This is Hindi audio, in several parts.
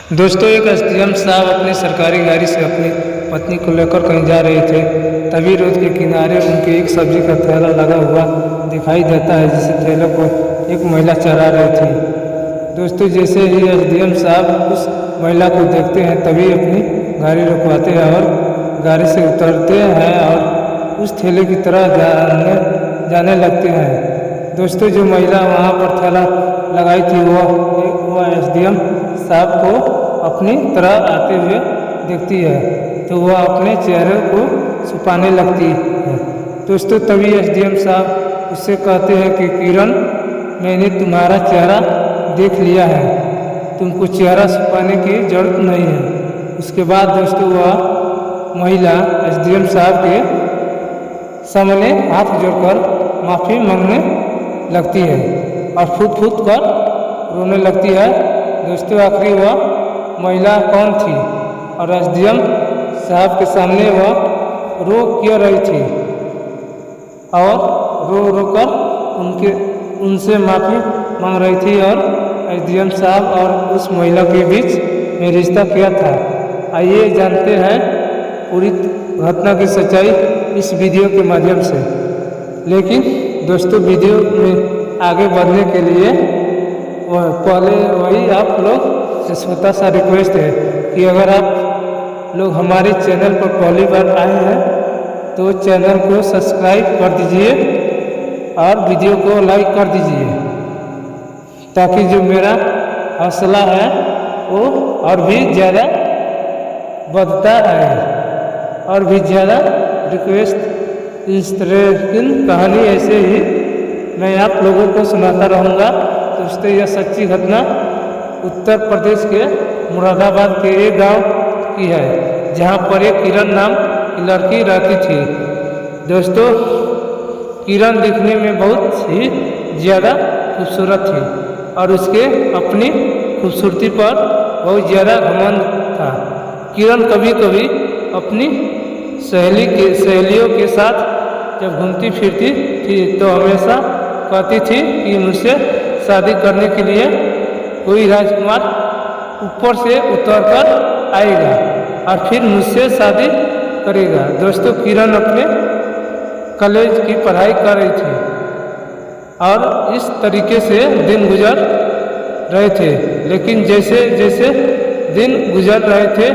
दोस्तों, एक एसडीएम साहब अपनी सरकारी गाड़ी से अपनी पत्नी को लेकर कहीं जा रहे थे। तभी रोड के किनारे उनके एक सब्जी का थैला लगा हुआ दिखाई देता है, जिस थैले को एक महिला चला रही थी। दोस्तों, जैसे ही एसडीएम साहब उस महिला को देखते हैं तभी अपनी गाड़ी रुकवाते हैं और गाड़ी से उतरते हैं और उस थैले की तरह जाने लगते हैं। दोस्तों, जो महिला वहाँ पर थैला लगाई थी वह एसडीएम साहब को अपनी तरह आते हुए देखती है, तो वह अपने चेहरे को छुपाने लगती है। दोस्तों, तभी एसडीएम साहब उससे कहते हैं कि किरण, मैंने तुम्हारा चेहरा देख लिया है, तुमको चेहरा छुपाने की जरूरत नहीं है। उसके बाद दोस्तों वह महिला एसडीएम साहब के सामने हाथ जोड़कर माफ़ी मांगने लगती है और फूट फूट कर रोने लगती है। दोस्तों, आखिरी वह महिला कौन थी और एसडीएम साहब के सामने वह रो क्यों रही थी और रो रो कर उनसे माफ़ी मांग रही थी, और एसडीएम साहब और उस महिला के बीच में रिश्ता क्या था? आइए जानते हैं पूरी घटना की सच्चाई इस वीडियो के माध्यम से। लेकिन दोस्तों, वीडियो में आगे बढ़ने के लिए पहले वही आप लोग से छोटा सा रिक्वेस्ट है कि अगर आप लोग हमारे चैनल पर पहली बार आए हैं तो चैनल को सब्सक्राइब कर दीजिए और वीडियो को लाइक कर दीजिए, ताकि जो मेरा हौसला है वो और भी ज़्यादा बढ़ता है और भी ज़्यादा रिक्वेस्ट इस तरह की कहानी ऐसे ही मैं आप लोगों को सुनाता रहूँगा। दोस्तों, यह सच्ची घटना उत्तर प्रदेश के मुरादाबाद के एक गांव की है, जहां पर एक किरण नाम की लड़की रहती थी। दोस्तों, किरण दिखने में बहुत ही ज़्यादा खूबसूरत थी और उसके अपनी खूबसूरती पर बहुत ज़्यादा घमंड था। किरण कभी कभी अपनी सहेलियों के साथ जब घूमती फिरती थी तो हमेशा कहती थी कि मुझसे शादी करने के लिए कोई राजकुमार ऊपर से उतरकर आएगा और फिर मुझसे शादी करेगा। दोस्तों, किरण अपने कॉलेज की पढ़ाई कर रही थी और इस तरीके से दिन गुजर रहे थे। लेकिन जैसे जैसे दिन गुजर रहे थे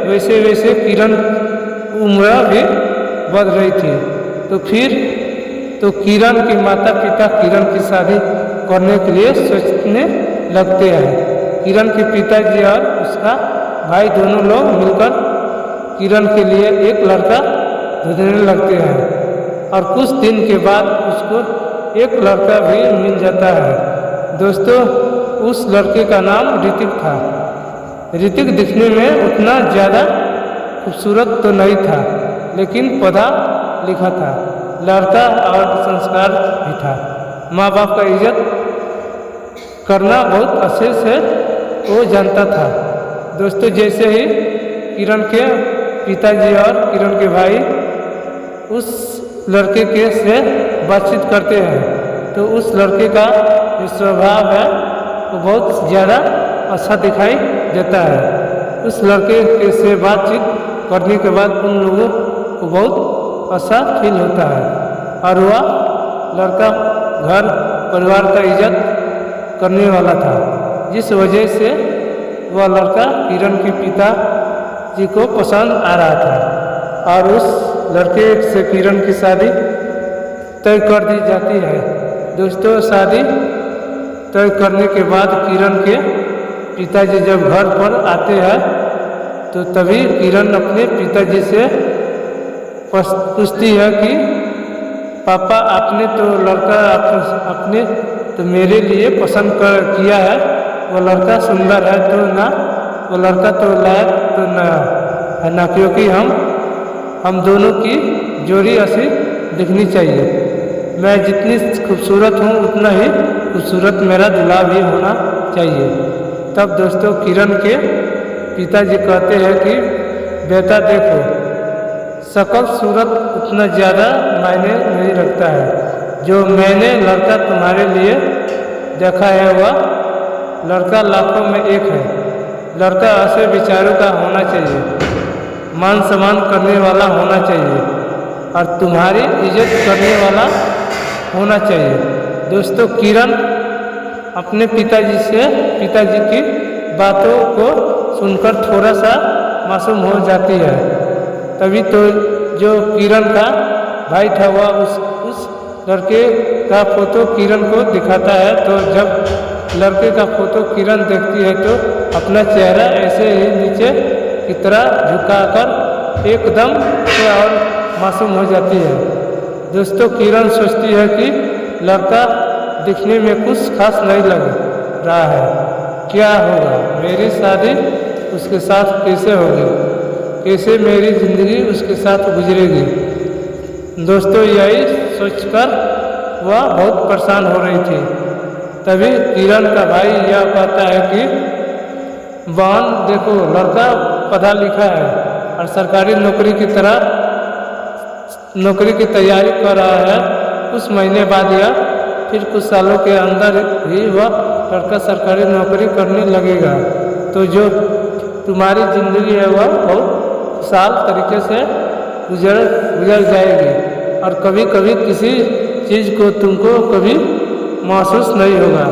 वैसे वैसे किरण उम्र भी बढ़ रही थी। तो किरण के माता पिता किरण की शादी करने के लिए सोचने लगते हैं। किरण के पिताजी और उसका भाई दोनों लोग मिलकर किरण के लिए एक लड़का ढूंढने लगते हैं और कुछ दिन के बाद उसको एक लड़का भी मिल जाता है। दोस्तों, उस लड़के का नाम ऋतिक था। ऋतिक दिखने में उतना ज़्यादा खूबसूरत तो नहीं था, लेकिन पढ़ा लिखा था, लड़का और संस्कार भी था। माँ बाप का इज्जत करना बहुत अच्छे से वो जानता था। दोस्तों, जैसे ही किरण के पिताजी और किरण के भाई उस लड़के के से बातचीत करते हैं तो उस लड़के का जो स्वभाव है वो बहुत ज़्यादा अच्छा दिखाई देता है। उस लड़के के से बातचीत करने के बाद उन लोगों को बहुत अच्छा फील होता है और वह लड़का घर परिवार का इज्जत करने वाला था, जिस वजह से वह लड़का किरण के पिताजी को पसंद आ रहा था और उस लड़के से किरण की शादी तय कर दी जाती है। दोस्तों, शादी तय करने के बाद किरण के पिताजी जब घर पर आते हैं तो तभी किरण अपने पिताजी से पूछती है कि पापा, आपने तो लड़का अपने तो मेरे लिए पसंद किया है, वो लड़का सुंदर है तो ना, वो लड़का तो लायक तो ना है ना, क्योंकि हम दोनों की जोड़ी ऐसी दिखनी चाहिए। मैं जितनी खूबसूरत हूँ उतना ही खूबसूरत मेरा दूल्हा भी होना चाहिए। तब दोस्तों, किरण के पिताजी कहते हैं कि बेटा देखो, शकल सूरत उतना ज़्यादा मायने नहीं रखता है, जो मैंने लड़का तुम्हारे लिए देखा है वह लड़का लाखों में एक है। लड़का ऐसे विचारों का होना चाहिए, मान सम्मान करने वाला होना चाहिए और तुम्हारी इज्जत करने वाला होना चाहिए। दोस्तों, किरण अपने पिताजी की बातों को सुनकर थोड़ा सा मासूम हो जाती है। तभी तो जो किरण का भाई था वह उस लड़के का फोटो किरण को दिखाता है। तो जब लड़के का फोटो किरण देखती है तो अपना चेहरा ऐसे ही नीचे की तरह झुकाकर एकदम से और मासूम हो जाती है। दोस्तों, किरण सोचती है कि लड़का दिखने में कुछ खास नहीं लग रहा है, क्या होगा, मेरी शादी उसके साथ कैसे होगी, कैसे मेरी ज़िंदगी उसके साथ गुजरेगी। दोस्तों, यही सोचकर वह बहुत परेशान हो रही थी। तभी किरण का भाई यह कहता है कि बहन देखो, लड़का पढ़ा लिखा है और सरकारी नौकरी की तैयारी कर रहा है। कुछ महीने बाद या फिर कुछ सालों के अंदर ही वह लड़का सरकारी नौकरी करने लगेगा। तो जो तुम्हारी ज़िंदगी है वह बहुत खुशहाल तरीके से गुजर जाएगी और कभी कभी किसी चीज़ को तुमको कभी महसूस नहीं होगा।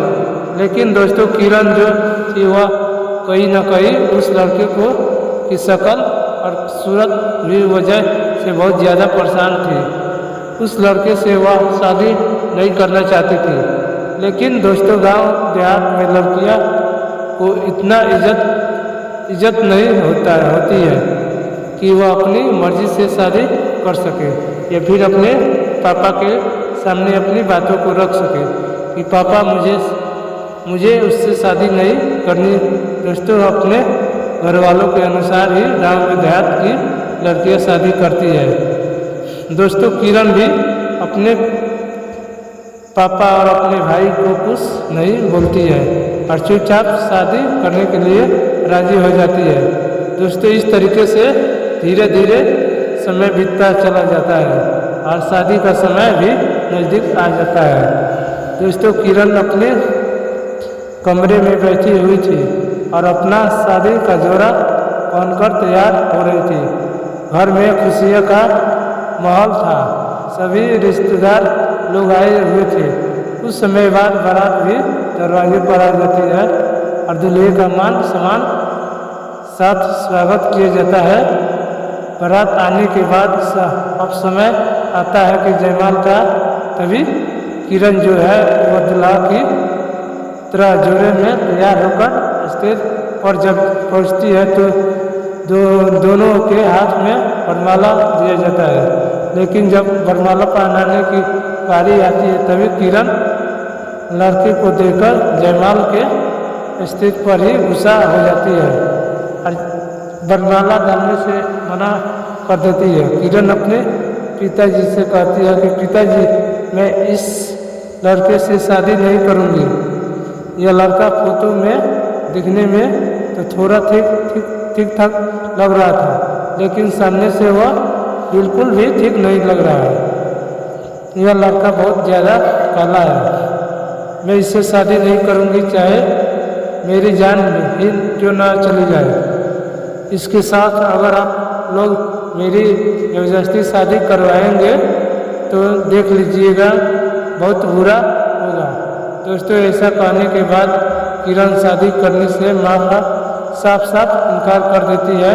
लेकिन दोस्तों, किरण जो थी वह कहीं ना कहीं उस लड़के की शक्ल और सूरत भी वजह से बहुत ज़्यादा परेशान थी। उस लड़के से वह शादी नहीं करना चाहती थी। लेकिन दोस्तों, गांव देहात में लड़कियां को इतना इज्जत नहीं होती है कि वह अपनी मर्जी से शादी कर सके या फिर अपने पापा के सामने अपनी बातों को रख सके कि पापा मुझे उससे शादी नहीं करनी। दोस्तों, अपने घर वालों के अनुसार ही गांव में देहात की लड़कियां शादी करती है। दोस्तों, किरण भी अपने पापा और अपने भाई को कुछ नहीं बोलती है और चुपचाप शादी करने के लिए राजी हो जाती है। दोस्तों, इस तरीके से धीरे धीरे समय बीतता चला जाता है और शादी का समय भी नज़दीक आ जाता है। दोस्तों, किरण अपने कमरे में बैठी हुई थी और अपना शादी का जोड़ा पहनकर तैयार हो रही थी। घर में खुशियों का माहौल था, सभी रिश्तेदार लोग आए हुए थे। कुछ समय बाद बारात भी दरवाजे पर आ जाती है और दूल्हे का मान सम्मान साथ स्वागत किया जाता है। बारात आने के बाद अब समय आता है कि जयमाल का। तभी किरण जो है वह दूल्हा की तरह जोड़े में तैयार होकर स्टेज पर जब पहुंचती है तो दोनों के हाथ में वरमाला दिया जाता है। लेकिन जब वरमाला पहनाने की बारी आती है तभी किरण लड़के को देखकर जयमाल के स्टेज पर ही गुस्सा हो जाती है और वरमाला डालने से मना कर देती है। किरण अपने पिताजी से कहती है कि पिताजी, मैं इस लड़के से शादी नहीं करूंगी। यह लड़का फोटो में दिखने में तो थोड़ा ठीक ठाक लग रहा था, लेकिन सामने से वह बिल्कुल भी ठीक नहीं लग रहा है। यह लड़का बहुत ज़्यादा काला है। मैं इससे शादी नहीं करूंगी, चाहे मेरी जान ही क्यों ना चली जाए। इसके साथ अगर आप लोग मेरी जबरदस्ती शादी करवाएंगे तो देख लीजिएगा बहुत बुरा होगा। दोस्तों, ऐसा कहने के बाद किरण शादी करने से माँ का साफ इनकार कर देती है।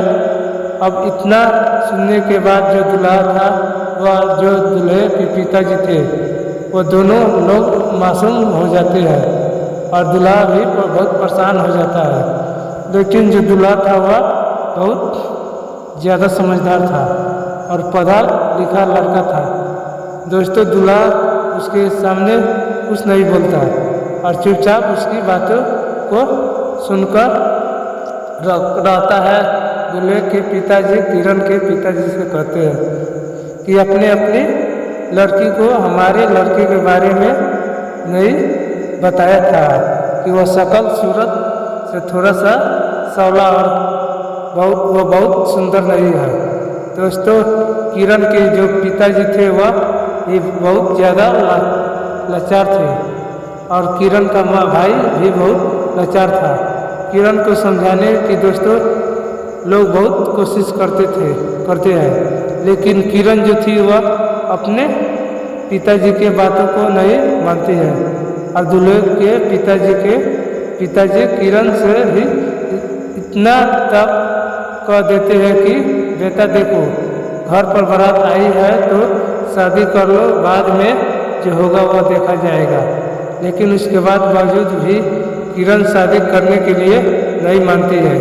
अब इतना सुनने के बाद जो दूल्हा था वह जो दूल्हे के पिताजी थे वो दोनों लोग मासूम हो जाते हैं और दूल्हा भी बहुत परेशान हो जाता है। लेकिन जो दूल्हा था वह बहुत ज़्यादा समझदार था और पढ़ा लिखा लड़का था। दोस्तों, दूल्हा उसके सामने कुछ नहीं बोलता और चुपचाप उसकी बातों को सुनकर रहता है। दूल्हे के पिताजी किरण के पिताजी से कहते हैं कि अपनी लड़की को हमारे लड़के के बारे में नहीं बताया था कि वह शक्ल सूरत से थोड़ा सा सौला और बहुत सुंदर नहीं है। दोस्तों, किरण के जो पिताजी थे वह ये बहुत ज़्यादा लाचार थे और किरण का भाई भी बहुत लाचार था। किरण को समझाने की दोस्तों लोग बहुत कोशिश करते हैं, लेकिन किरण जो थी वह अपने पिताजी के बातों को नहीं मानती है। और दूल्हे के पिताजी किरण से भी इतना तब कह देते हैं कि बेटा देखो, घर पर बारात आई है तो शादी कर लो, बाद में जो होगा वह देखा जाएगा। लेकिन उसके बाद बावजूद भी किरण शादी करने के लिए नहीं मानती है।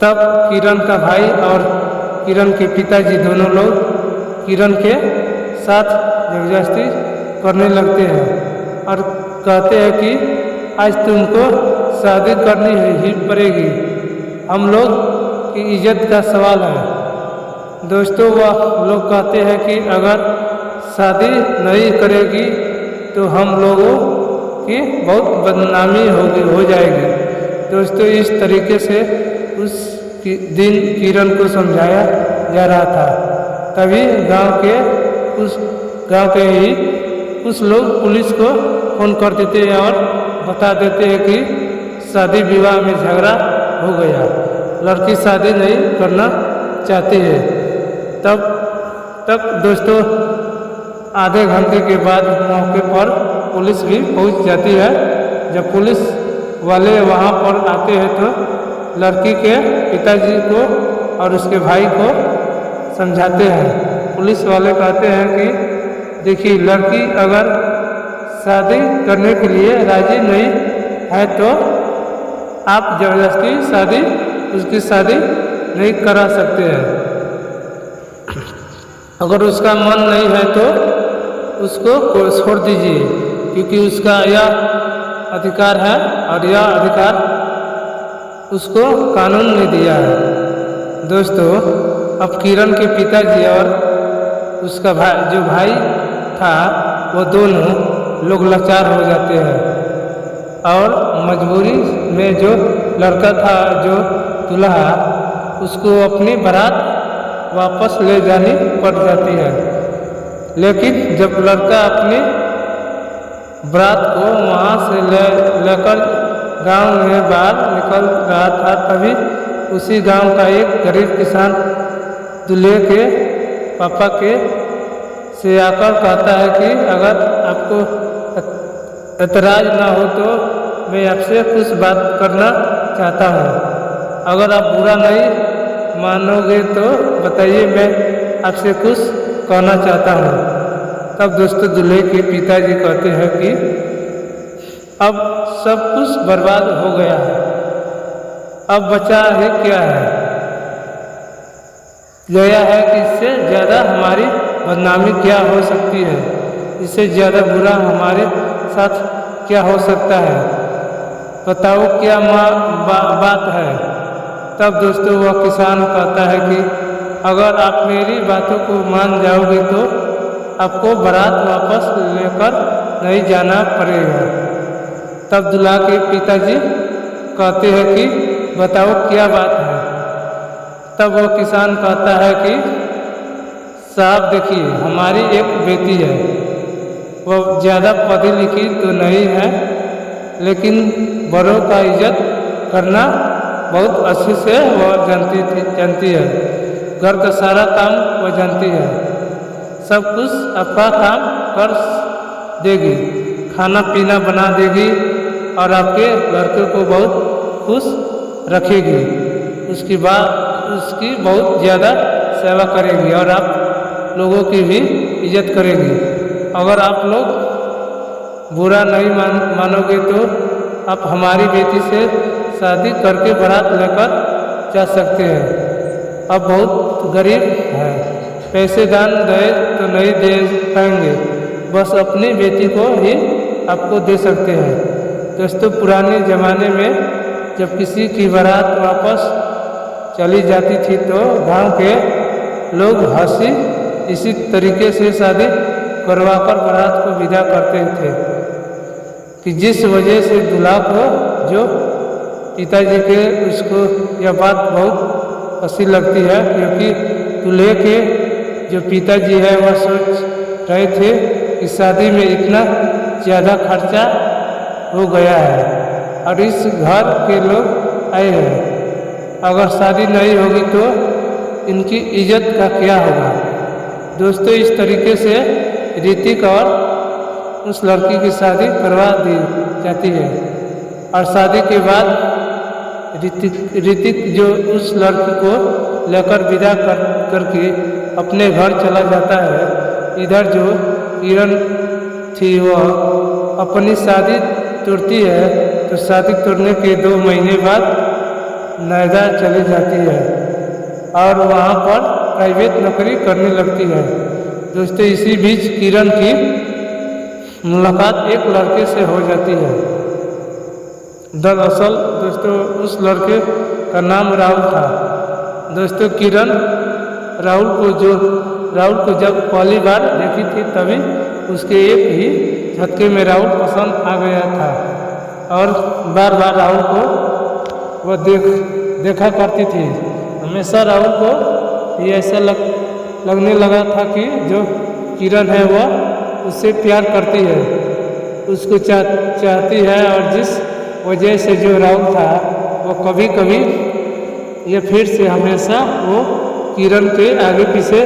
तब किरण का भाई और किरण के पिताजी दोनों लोग किरण के साथ जबरदस्ती करने लगते हैं और कहते हैं कि आज तुमको शादी करनी ही पड़ेगी, हम लोग की इज्जत का सवाल है। दोस्तों वह लोग कहते हैं कि अगर शादी नहीं करेगी तो हम लोगों की बहुत बदनामी हो जाएगी। दोस्तों इस तरीके से उस दिन किरण को समझाया जा रहा था। तभी गांव के ही कुछ लोग पुलिस को फोन कर देते हैं और बता देते हैं कि शादी विवाह में झगड़ा हो गया, लड़की शादी नहीं करना चाहती है। तब तक दोस्तों आधे घंटे के बाद मौके पर पुलिस भी पहुंच जाती है। जब पुलिस वाले वहां पर आते हैं तो लड़की के पिताजी को और उसके भाई को समझाते हैं। पुलिस वाले कहते हैं कि देखिए, लड़की अगर शादी करने के लिए राजी नहीं है तो आप जबरदस्ती उसकी शादी नहीं करा सकते हैं। अगर उसका मन नहीं है तो उसको छोड़ दीजिए, क्योंकि उसका यह अधिकार है और यह अधिकार उसको कानून ने दिया है। दोस्तों अब किरण के पिताजी और उसका जो भाई था वो दोनों लोग लाचार हो जाते हैं और मजबूरी में जो लड़का था, जो दूल्हा, उसको अपनी बारात वापस ले जानी पड़ जाती है। लेकिन जब लड़का अपनी बारात को वहाँ से लेकर गांव में बाहर निकल रहा था, तभी उसी गांव का एक गरीब किसान दूल्हे के पापा से आकर कहता है कि अगर आपको एतराज ना हो तो मैं आपसे कुछ बात करना चाहता हूँ। अगर आप बुरा नहीं मानोगे तो बताइए, मैं आपसे कुछ कहना चाहता हूँ। तब दोस्तों दूल्हे के पिताजी कहते हैं कि अब सब कुछ बर्बाद हो गया है, अब बचा है क्या है? गया है कि इससे ज़्यादा हमारी बदनामी क्या हो सकती है? इससे ज़्यादा बुरा हमारे साथ क्या हो सकता है? बताओ क्या बात है? तब दोस्तों वह किसान कहता है कि अगर आप मेरी बातों को मान जाओगे तो आपको बारात वापस लेकर नहीं जाना पड़ेगा। तब दूल्हा के पिताजी कहते हैं कि बताओ क्या बात है? तब वो किसान कहता है कि साहब देखिए, हमारी एक बेटी है, वो ज़्यादा पढ़ी लिखी तो नहीं है, लेकिन बड़ों का इज्जत करना बहुत अच्छे से वह जानती है। घर का सारा काम वह जानती है, सब कुछ आपका काम कर देगी, खाना पीना बना देगी और आपके लड़के को बहुत खुश रखेगी। उसकी बहुत ज़्यादा सेवा करेगी और आप लोगों की भी इज्जत करेगी। अगर आप लोग बुरा नहीं मानोगे तो आप हमारी बेटी से शादी करके बारात लेकर जा सकते हैं। अब बहुत गरीब है, पैसे दान दे तो नहीं दे पाएंगे, बस अपनी बेटी को ही आपको दे सकते हैं। दोस्तों पुराने ज़माने में जब किसी की बारात वापस चली जाती थी तो गांव के लोग हंसी इसी तरीके से शादी करवाकर बारात को विदा करते थे कि जिस वजह से दूल्हा को जो पिताजी के उसको यह बात बहुत हंसी लगती है, क्योंकि दूल्हे के जो पिताजी है वह सोच रहे थे कि शादी में इतना ज़्यादा खर्चा हो गया है और इस घर के लोग आए हैं। अगर शादी नहीं होगी तो इनकी इज्जत का क्या होगा। दोस्तों, इस तरीके से ऋतिक और उस लड़की की शादी करवा दी जाती है और शादी के बाद ऋतिक जो उस लड़की को लेकर विदा करके अपने घर चला जाता है। इधर जो किरण थी वह अपनी शादी तोड़ती है, तो शादी तोड़ने के 2 महीने बाद नोएडा चली जाती है और वहाँ पर प्राइवेट नौकरी करने लगती है। दोस्तों, इसी बीच किरण की मुलाकात एक लड़के से हो जाती है। दरअसल दोस्तों, उस लड़के का नाम राहुल था। दोस्तों, किरण राहुल को जब पहली बार देखी थी तभी उसके एक ही झटके में राहुल पसंद आ गया था और बार बार राहुल को वह देखा करती थी। हमेशा राहुल को ये ऐसा लगने लगा था कि जो किरण है वह उससे प्यार करती है, उसको चाहती है और जिस वजह से जो राहुल था वो कभी कभी ये फिर से हमेशा वो किरण के आगे पीछे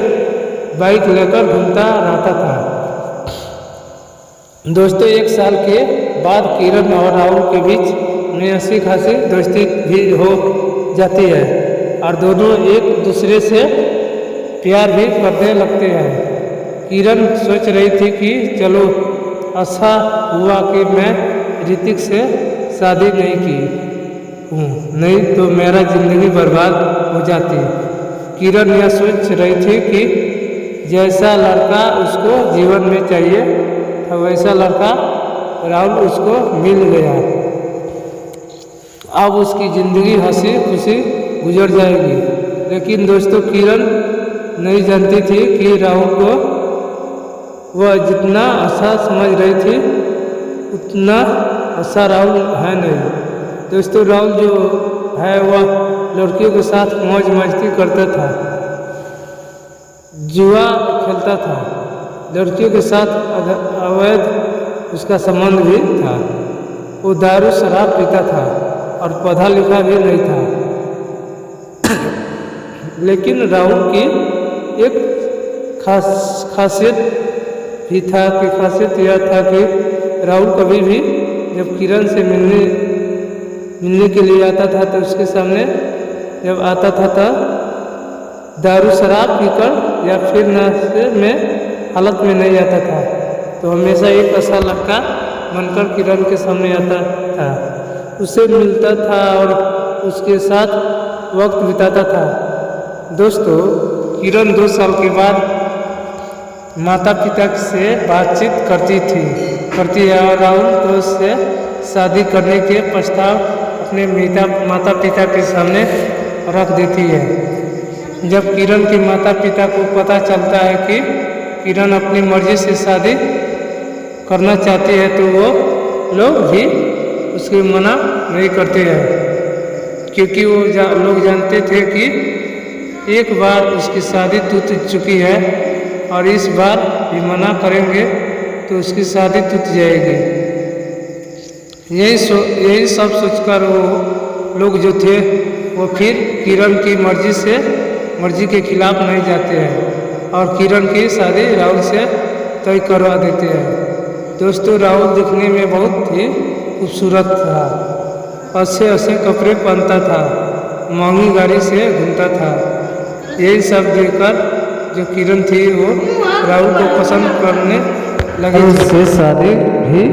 बाइक लेकर घूमता रहता था। दोस्तों, 1 साल के बाद किरण और राहुल के बीच में अच्छी खासी दोस्ती भी हो जाती है और दोनों एक दूसरे से प्यार भी करने लगते हैं। किरण सोच रही थी कि चलो अच्छा हुआ कि मैं ऋतिक से शादी नहीं की हूँ, नहीं तो मेरा ज़िंदगी बर्बाद हो जाती। किरण यह सोच रही थी कि जैसा लड़का उसको जीवन में चाहिए था वैसा लड़का राहुल उसको मिल गया। अब उसकी ज़िंदगी हंसी खुशी गुजर जाएगी। लेकिन दोस्तों, किरण नहीं जानती थी कि राहुल को वह जितना अच्छा समझ रही थी उतना अच्छा राहुल है नहीं। दोस्तों, राहुल जो है वह लड़कियों के साथ मौज मस्ती करता था, जुआ खेलता था, लड़कियों के साथ अवैध उसका संबंध भी था। वो दारू शराब पीता था और पढ़ा लिखा भी नहीं था। लेकिन राहुल की एक खासियत भी था कि खासियत यह था कि राहुल कभी भी जब किरण से मिलने के लिए आता था तो उसके सामने जब आता था तब दारू शराब पीकर या फिर नशे में हालत में नहीं आता था, तो हमेशा एक ऐसा लड़का बनकर किरण के सामने आता था, उससे मिलता था और उसके साथ वक्त बिताता था। दोस्तों, किरण 2 साल के बाद माता पिता से बातचीत करती है और राहुल को उससे शादी करने के प्रस्ताव अपने माता पिता के सामने रख देती है। जब किरण के माता पिता को पता चलता है कि किरण अपनी मर्जी से शादी करना चाहती है तो वो लोग भी उसके मना नहीं करते हैं, क्योंकि वो लोग जानते थे कि एक बार उसकी शादी टूट चुकी है और इस बार भी मना करेंगे तो उसकी शादी टूट जाएगी। यही सब सोचकर वो लोग जो थे वो फिर किरण की मर्जी के खिलाफ नहीं जाते हैं और किरण की शादी राहुल से तय करवा देते हैं। दोस्तों, राहुल दिखने में बहुत ही खूबसूरत था, अच्छे कपड़े पहनता था, महंगी गाड़ी से घूमता था। यही सब देखकर जो किरण थी वो राहुल को पसंद करने लगी, उससे शादी भी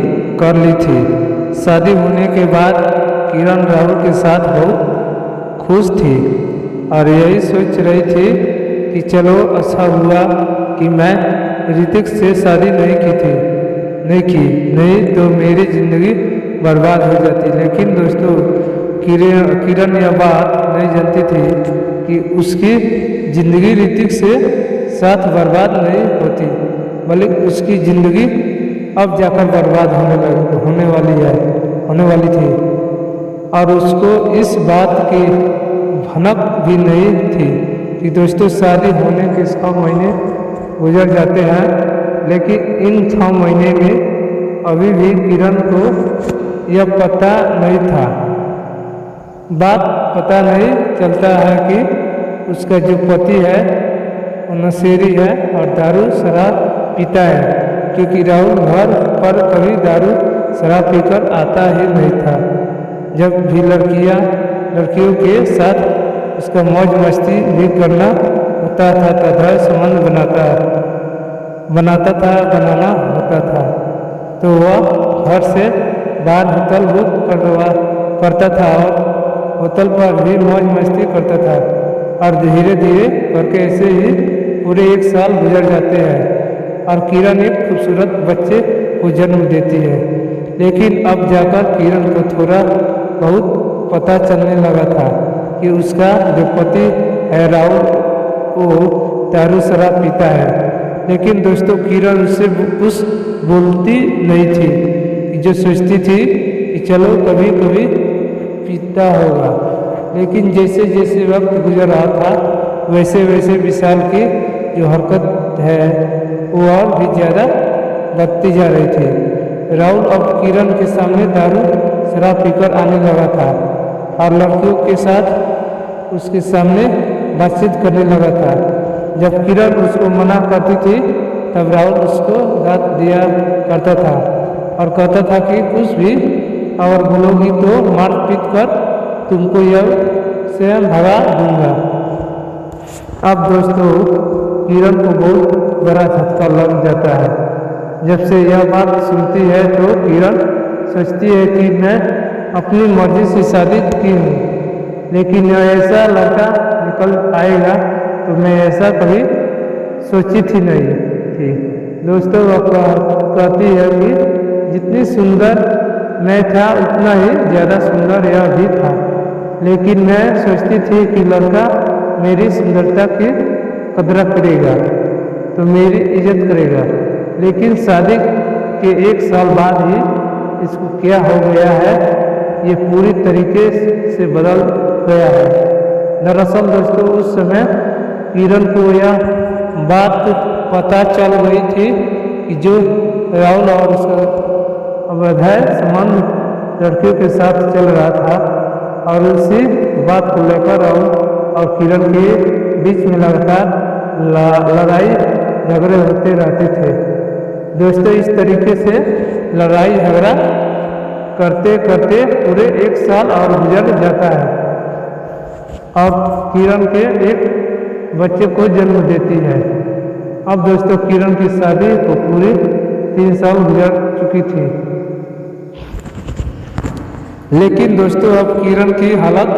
कर ली थी। शादी होने के बाद किरण राहुल के साथ बहुत खुश थी और यही सोच रही थी कि चलो अच्छा हुआ कि मैं ऋतिक से शादी नहीं तो मेरी ज़िंदगी बर्बाद हो जाती। लेकिन दोस्तों, किरण यह बात नहीं जानती थी कि उसकी ज़िंदगी ऋतिक से साथ बर्बाद नहीं होती, बल्कि उसकी ज़िंदगी अब जाकर बर्बाद होने वाली थी और उसको इस बात की भनक भी नहीं थी कि दोस्तों, शादी होने के 6 महीने गुजर जाते हैं, लेकिन इन 6 महीने में अभी भी किरण को यह पता नहीं था। बात पता नहीं चलता है कि उसका जो पति है वो नशेड़ी है और दारू शराब पीता है, क्योंकि राहुल घर पर कभी दारू शराब पीकर आता ही नहीं था। जब भी लड़कियों के साथ उसका मौज मस्ती भी करना होता था तथा संबंध बनाना होता था, तो वह घर से बाहर होटल बुक करता था और होटल पर भी मौज मस्ती करता था। और धीरे धीरे करके ऐसे ही पूरे 1 साल गुजर जाते हैं और किरण एक खूबसूरत बच्चे को जन्म देती है। लेकिन अब जाकर किरण को थोड़ा बहुत पता चलने लगा था कि उसका जो पति है राहुल वो दारू शराब पीता है। लेकिन दोस्तों किरण उससे कुछ बोलती नहीं थी, जो सोचती थी कि चलो कभी कभी पीता होगा। लेकिन जैसे जैसे वक्त गुजर रहा था वैसे वैसे विशाल की जो हरकत है वो और भी ज़्यादा बढ़ती जा रही थी। राहुल अब किरण के सामने दारू शराब पीकर आने लगा था और लड़कियों के साथ उसके सामने बातचीत करने लगा था। जब किरण उसको मना करती थी तब राहुल उसको दाद दिया करता था और कहता था कि कुछ भी और बोलोगी तो मार पीट कर तुमको यह से भगा दूंगा। अब दोस्तों किरण को बहुत बड़ा झटका लग जाता है। जब से यह बात सुनती है तो किरण सोचती है कि मैं अपनी मर्जी से शादी की हूँ, लेकिन ऐसा लड़का निकल आएगा तो मैं ऐसा कभी सोची थी नहीं थी। दोस्तों वह कहती है कि जितनी सुंदर मैं था उतना ही ज़्यादा सुंदर यह भी था, लेकिन मैं सोचती थी कि लड़का मेरी सुंदरता की कदर करेगा तो मेरी इज्जत करेगा, लेकिन शादी के 1 साल बाद ही इसको क्या हो गया है ये पूरी तरीके से बदल गया है। दरअसल दोस्तों उस समय किरण को यह बात पता चल गई थी कि जो राहुल और उसका अवैध संबंध लड़कियों के साथ चल रहा था और उसी बात को लेकर राहुल और किरण के बीच में लगातार लड़ाई झगड़े होते रहते थे। दोस्तों इस तरीके से लड़ाई झगड़ा करते करते पूरे 1 साल और गुजर जाता है और किरण के एक बच्चे को जन्म देती है। अब दोस्तों किरण की शादी को पूरे 3 साल गुजर चुकी थी, लेकिन दोस्तों अब किरण की हालत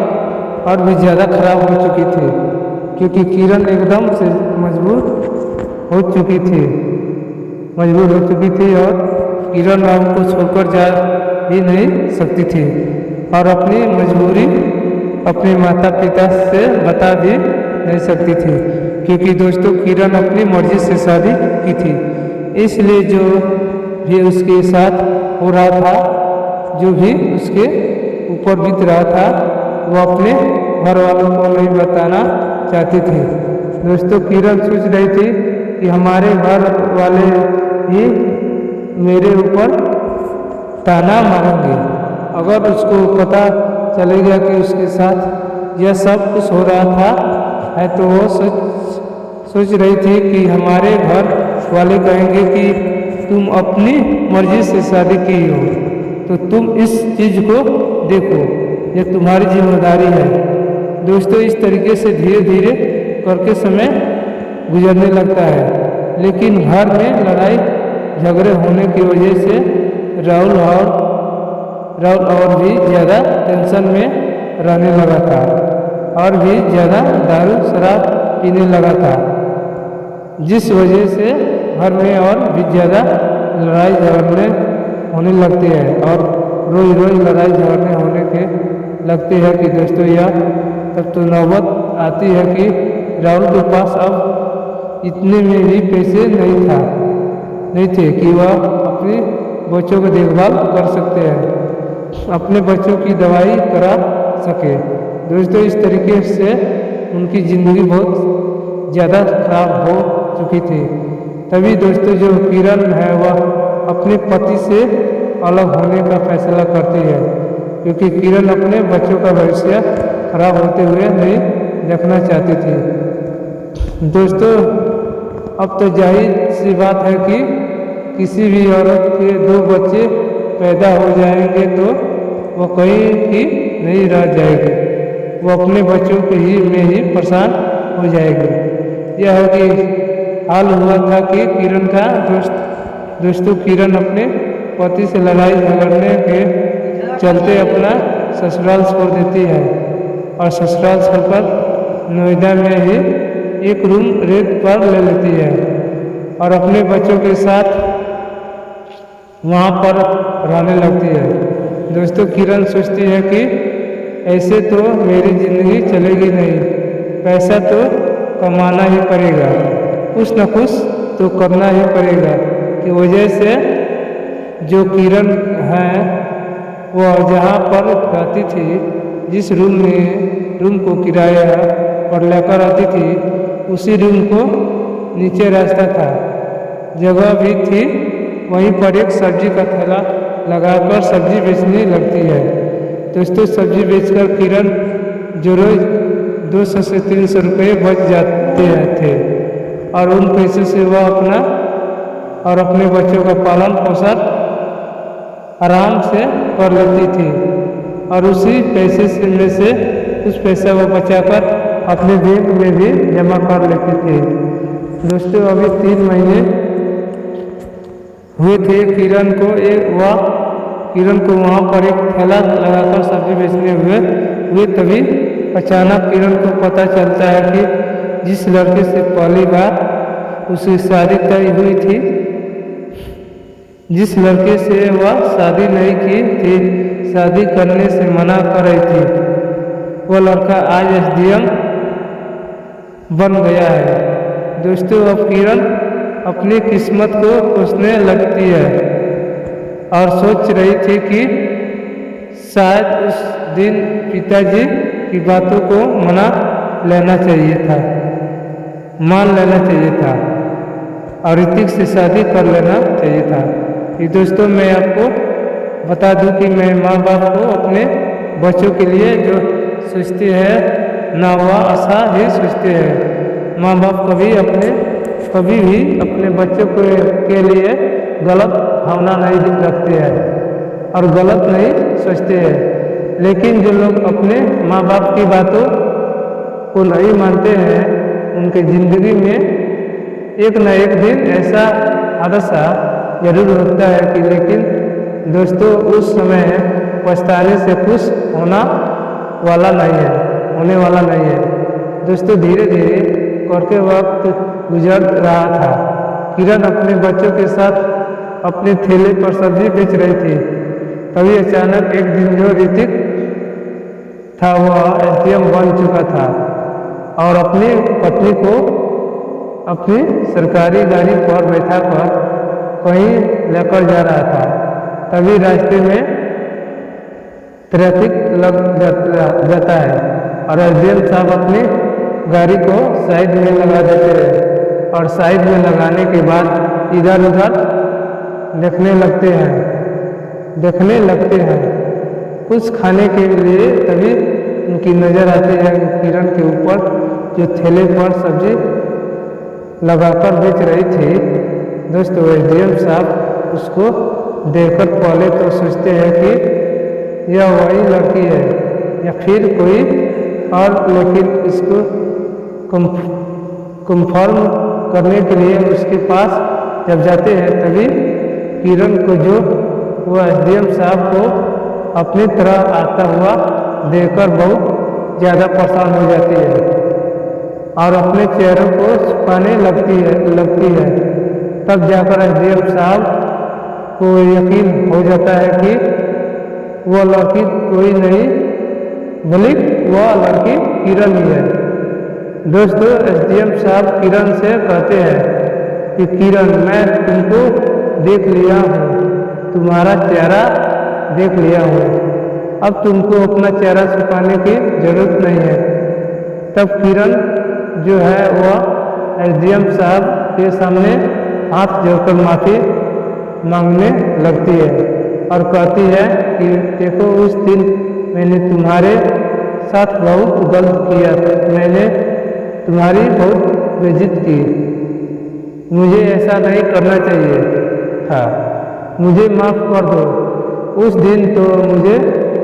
और भी ज़्यादा खराब हो चुकी थी, क्योंकि किरण एकदम से मजबूर हो चुकी थी और किरण राम को छोड़कर जा ही नहीं सकती थी और अपनी मजबूरी अपने माता पिता से बता भी नहीं सकती थी, क्योंकि दोस्तों किरण अपनी मर्जी से शादी की थी। इसलिए जो भी उसके साथ हो रहा था, जो भी उसके ऊपर बीत रहा था, वो अपने घर वालों को नहीं बताना चाहती थी। दोस्तों किरण सोच रही थी कि हमारे घर वाले ही मेरे ऊपर ताना मारेंगे। अगर उसको पता चलेगा कि उसके साथ यह सब कुछ हो रहा था है तो वो सोच रही थी कि हमारे घर वाले कहेंगे कि तुम अपनी मर्जी से शादी की हो तो तुम इस चीज़ को देखो, ये तुम्हारी जिम्मेदारी है। दोस्तों इस तरीके से धीरे धीरे करके समय गुजरने लगता है, लेकिन घर में लड़ाई झगड़े होने की वजह से राहुल और भी ज़्यादा टेंशन में रहने लगा था और भी ज़्यादा दारू शराब पीने लगा था, जिस वजह से घर में और भी ज़्यादा लड़ाई झगड़ने होने लगते हैं और रोज रोज लड़ाई झगड़ने होने के लगते हैं कि दोस्तों यह तब तो नौबत आती है कि राहुल के पास अब इतने में भी पैसे नहीं थे कि वह अपने बच्चों की देखभाल कर सकते हैं, अपने बच्चों की दवाई करा सके। दोस्तों इस तरीके से उनकी ज़िंदगी बहुत ज़्यादा खराब हो चुकी थी। तभी दोस्तों जो किरण है वह अपने पति से अलग होने का फैसला करती है, क्योंकि किरण अपने बच्चों का भविष्य खराब होते हुए नहीं देखना चाहती थी। दोस्तों, अब तो जाहिर सी बात है कि किसी भी औरत के 2 बच्चे पैदा हो जाएंगे तो वह कहीं की नहीं रह जाएगी, वो अपने बच्चों के ही में ही परेशान हो जाएगी। यह है कि हाल हुआ था कि किरण का दोस्तों किरण अपने पति से लड़ाई झगड़ने के चलते अपना ससुराल छोड़ देती है और ससुराल छोड़कर नोएडा में ही एक रूम रेंट पर ले लेती है और अपने बच्चों के साथ वहाँ पर रहने लगती है। दोस्तों, किरण सोचती है कि ऐसे तो मेरी ज़िंदगी चलेगी नहीं, पैसा तो कमाना ही पड़ेगा, कुछ न कुछ तो करना ही पड़ेगा। की वजह से जो किरण है वह जहाँ पर रहती थी, जिस रूम को किराया पर लेकर आती थी, उसी रूम को नीचे रास्ता था, जगह भी थी, वहीं पर एक सब्जी का ठेला लगाकर सब्जी बेचने लगती है। दोस्तों, सब्जी बेचकर किरण जो रोज 200 से 300 रुपये बच जाते थे और उन पैसों से वह अपना और अपने बच्चों का पालन पोषण आराम से कर लेती थी और उसी पैसे में से कुछ पैसा वो बचाकर अपने बैंक में भी जमा कर लेती थी। दोस्तों, अभी 3 महीने हुए थे किरण को वहाँ पर एक ठेला लगाकर सब्जी बेचने हुए तभी अचानक किरण को पता चलता है कि जिस लड़के से पहली बार उसकी शादी तय हुई थी, जिस लड़के से वह शादी नहीं की थी, शादी करने से मना कर रही थी, वह लड़का आज SDM बन गया है। दोस्तों, अब किरण अपनी किस्मत को कोसने लगती है और सोच रही थी कि शायद उस दिन पिताजी की बातों को मान लेना चाहिए था और ऋतिक से शादी कर लेना चाहिए था। कि दोस्तों, मैं आपको बता दूं कि मैं माँ बाप को अपने बच्चों के लिए जो सोचते हैं ना वह आशा ही सोचते हैं। माँ बाप कभी भी अपने बच्चों के लिए गलत भावना नहीं रखते हैं और गलत नहीं सोचते हैं, लेकिन जो लोग अपने माँ बाप की बातों को नहीं मानते हैं, उनके ज़िंदगी में एक न एक दिन ऐसा हादसा जरूर होता है कि लेकिन दोस्तों, उस समय पछताने से कुछ होने वाला नहीं है। दोस्तों, धीरे धीरे करके वक्त गुजर रहा था। किरण अपने बच्चों के साथ अपने ठेले पर सब्जी बेच रही थी। तभी अचानक एक दिन जो ऋतिक था वह SDM बन चुका था और अपनी पत्नी को अपनी सरकारी गाड़ी पर बैठाकर कहीं लेकर जा रहा था। तभी रास्ते में ट्रैफिक लग जाता है और SDM साहब अपनी गाड़ी को साइड में लगा देते हैं और साइड में लगाने के बाद इधर उधर देखने लगते हैं कुछ खाने के लिए। तभी उनकी नज़र आती है किरण के ऊपर जो ठेले पर सब्जी लगाकर बेच रही थी। दोस्तों, SDM साहब उसको देखकर पहले तो सोचते हैं कि यह वही लड़की है या फिर कोई और, लेकिन इसको कंफर्म करने के लिए उसके पास जब जाते हैं तभी किरण को जो वह SDM साहब को अपनी तरह आता हुआ देखकर बहुत ज़्यादा परेशान हो जाती है और अपने चेहरे को छुपाने लगती है। तब जाकर SDM साहब को यकीन हो जाता है कि वह लड़की कोई नहीं बल्कि वह लड़की किरण ही है। दोस्तों, SDM साहब किरण से कहते हैं कि किरण, मैं तुमको देख लिया हूँ, तुम्हारा चेहरा देख लिया हूँ, अब तुमको अपना चेहरा छुपाने की जरूरत नहीं है। तब किरण जो है वह SDM साहब के सामने हाथ जोड़कर माफ़ी मांगने लगती है और कहती है कि देखो उस दिन मैंने तुम्हारे साथ बहुत गलत किया था, मैंने तुम्हारी बहुत बेइज्जत की, मुझे ऐसा नहीं करना चाहिए था, मुझे माफ़ कर दो। उस दिन तो मुझे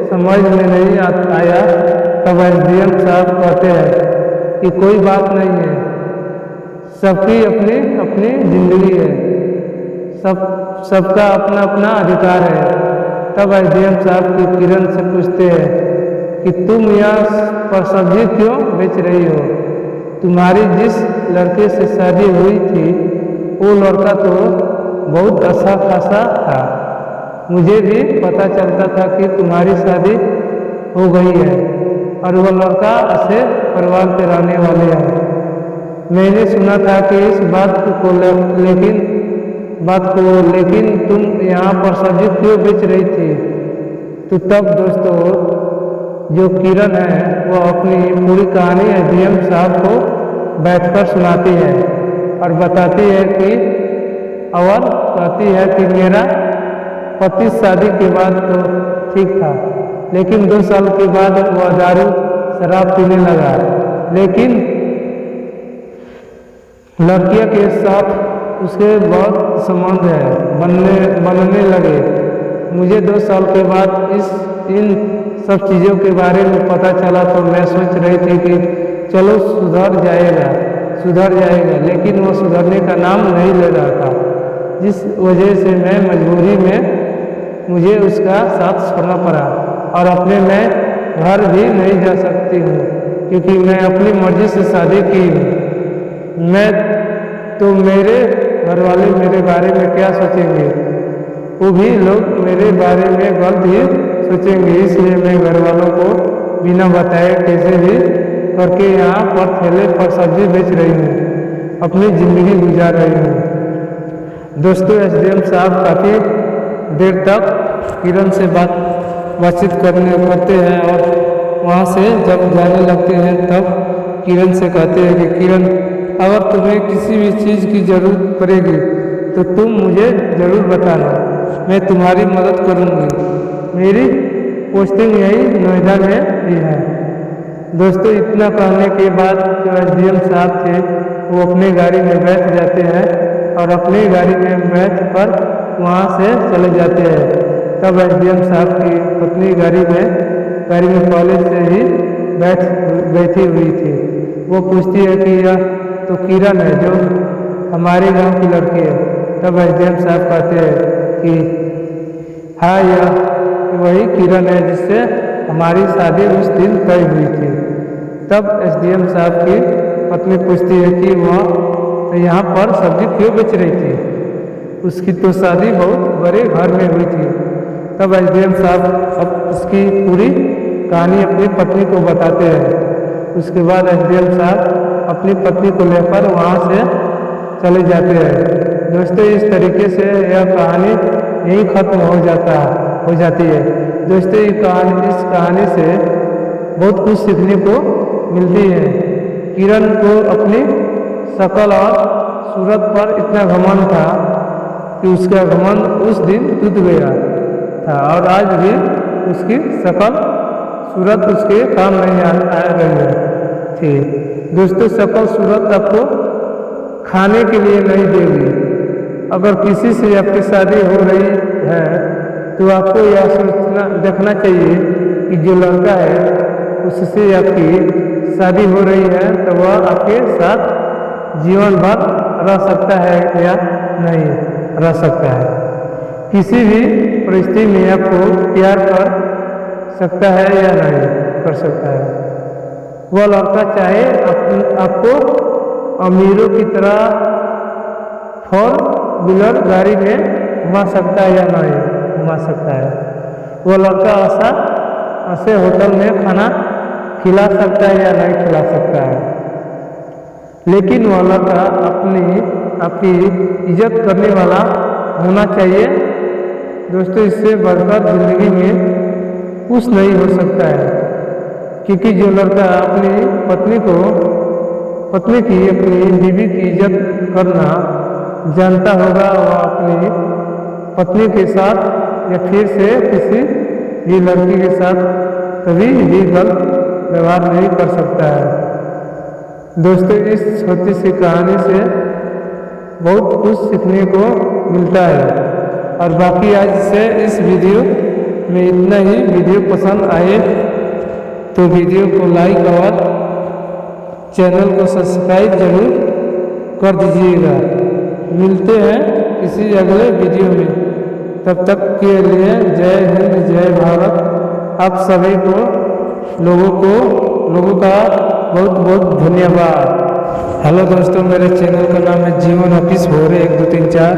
समझ में नहीं आया। तब एसडीएम साहब कहते हैं कि कोई बात नहीं है, सबकी अपनी अपनी जिंदगी है, सबका अपना अपना अधिकार है। तब एसडीएम साहब की किरण से पूछते हैं कि तुम यहाँ पर सब्जी क्यों बेच रही हो? तुम्हारी जिस लड़के से शादी हुई थी वो लड़का तो बहुत अच्छा खासा था, मुझे भी पता चलता था कि तुम्हारी शादी हो गई है और वह लड़का अच्छे परिवार के रहने वाले हैं। मैंने सुना था कि इस बात को लेकिन तुम यहाँ पर सब्जी क्यों बेच रही थी? तो तब दोस्तों जो किरण है वो अपनी पूरी कहानी एसडीएम साहब को बैठकर सुनाती है और बताती है कि और कहती है कि मेरा पति शादी के बाद तो ठीक था, लेकिन 2 साल के बाद वह दारू शराब पीने लगा, लेकिन लड़कियों के साथ उसके बहुत संबंध है बनने लगे। मुझे 2 साल के बाद इन सब चीज़ों के बारे में पता चला तो मैं सोच रही थी कि चलो सुधर जाएगा, लेकिन वो सुधरने का नाम नहीं ले रहा था, जिस वजह से मैं मजबूरी में मुझे उसका साथ छोड़ना पड़ा और अपने मैं घर भी नहीं जा सकती हूँ क्योंकि मैं अपनी मर्जी से शादी की हूँ। मैं तो मेरे घर वाले मेरे बारे में क्या सोचेंगे? वो भी लोग मेरे बारे में गलत ही सोचेंगे, इसलिए मैं घर वालों को बिना बताए कैसे भी करके यहाँ पर ठेले पर सब्जी बेच रही हूँ, अपनी ज़िंदगी गुजार रही हूँ। दोस्तों एसडीएम साहब काफ़ी देर तक किरण से बातचीत करते हैं और वहाँ से जब जाने लगते हैं तब किरण से कहते हैं कि किरण अगर तुम्हें किसी भी चीज़ की ज़रूरत पड़ेगी तो तुम मुझे ज़रूर बताना, मैं तुम्हारी मदद करूँगी। मेरी पोस्टिंग यही नोएडा में ही है। दोस्तों इतना कहने के बाद जो एसडीएम साहब थे वो अपनी गाड़ी में बैठ जाते हैं और अपनी गाड़ी में बैठ कर वहाँ से चले जाते हैं। तब एसडीएम साहब की पत्नी गाड़ी में कॉलेज से ही बैठी हुई थी। वो पूछती है कि यह तो किरण है जो हमारे गांव की लड़की है। तब एसडीएम साहब कहते हैं कि हाँ यह वही किरण है जिससे हमारी शादी उस दिन तय हुई थी। तब एसडीएम साहब की पत्नी पूछती है कि वह यहाँ पर सब्जी क्यों बेच रही थी? उसकी तो शादी बहुत बड़े घर में हुई थी। तब एसडीएम साहब अब इसकी पूरी कहानी अपनी पत्नी को बताते हैं। उसके बाद एसडीएम साहब अपनी पत्नी को लेकर वहाँ से चले जाते हैं। दोस्तों इस तरीके से यह कहानी यहीं खत्म हो जाती है। दोस्तों इस कहानी से बहुत कुछ सीखने को मिलती है। किरण को अपनी शक्ल और सूरत पर इतना घमंड था कि उसका घमंड उस दिन टूट गया था और आज भी उसकी शक्ल सूरत उसके काम नहीं आ रही थी। दोस्तों शक्ल सूरत आपको खाने के लिए नहीं देगी। अगर किसी से आपकी शादी हो रही है तो आपको यह देखना चाहिए कि जो लड़का है उससे आपकी शादी हो रही है तो वह आपके साथ जीवन भर रह सकता है या नहीं रह सकता है। किसी भी परिस्थिति में आपको प्यार कर सकता है या नहीं कर सकता है। वह लड़का चाहे आपको अमीरों की तरह 4 व्हीलर गाड़ी में घुमा सकता है या नहीं घुमा सकता है। वह लड़का ऐसे होटल में खाना खिला सकता है या नहीं खिला सकता है। लेकिन वह लड़का आपकी इज्जत करने वाला होना चाहिए। दोस्तों इससे बढ़कर जिंदगी में कुछ नहीं हो सकता है, क्योंकि जो लड़का अपनी पत्नी की अपनी बीवी की इज्जत करना जानता होगा वह अपनी पत्नी के साथ या फिर से किसी भी लड़की के साथ कभी भी गलत व्यवहार नहीं कर सकता है। दोस्तों, इस छोटी सी कहानी से बहुत कुछ सीखने को मिलता है। और बाकी आज से इस वीडियो में इतना ही। वीडियो पसंद आए तो वीडियो को लाइक और चैनल को सब्सक्राइब जरूर कर दीजिएगा। मिलते हैं किसी अगले वीडियो में, तब तक के लिए जय हिंद, जय भारत। आप सभी को लोगों का बहुत बहुत धन्यवाद। हेलो दोस्तों, मेरे चैनल का नाम है जीवन ऑफिस भोरे 1 2 3 4।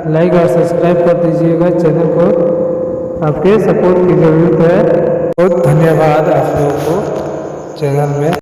लाइक और सब्सक्राइब कर दीजिएगा चैनल को। आपके सपोर्ट की ज़रूरत है। बहुत धन्यवाद आप लोगों को चैनल में।